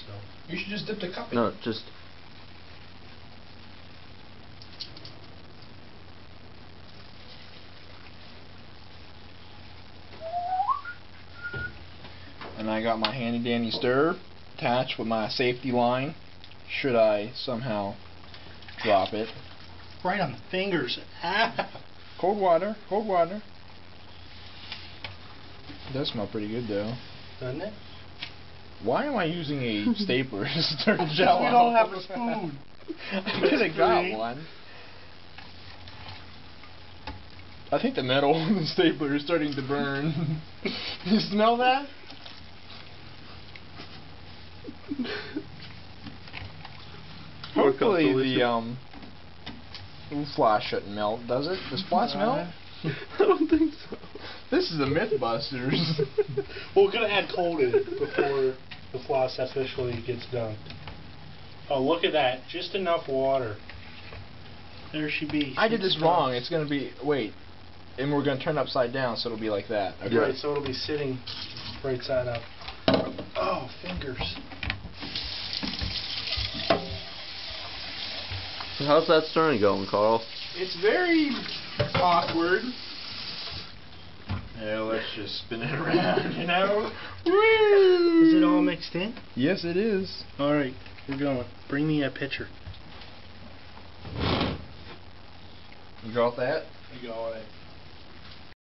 so. You should just dip the cup in. No, just... And I got my handy dandy stir attached with my safety line. Should I somehow drop it. Right on the fingers. Ah. Cold water, cold water. It does smell pretty good though. Doesn't it? Why am I using a stapler to stir Jello? We don't have a spoon. I could have got one. I think the metal of the stapler is starting to burn. You smell that? Hopefully the flash shouldn't melt, does it? Does flash melt? I don't think so. This is a Mythbusters. Well, we're gonna add cold in it before the floss officially gets done. Oh, look at that! Just enough water. There she be. I did this wrong. It's gonna be and we're gonna turn it upside down, so it'll be like that. Okay. Right, so it'll be sitting right side up. Oh, fingers. So how's that stirring going, Carl? It's very awkward. Yeah, let's just spin it around, you know? Woo! Is it all mixed in? Yes, it is. Alright, we're going. Bring me a pitcher. You got that? You got it.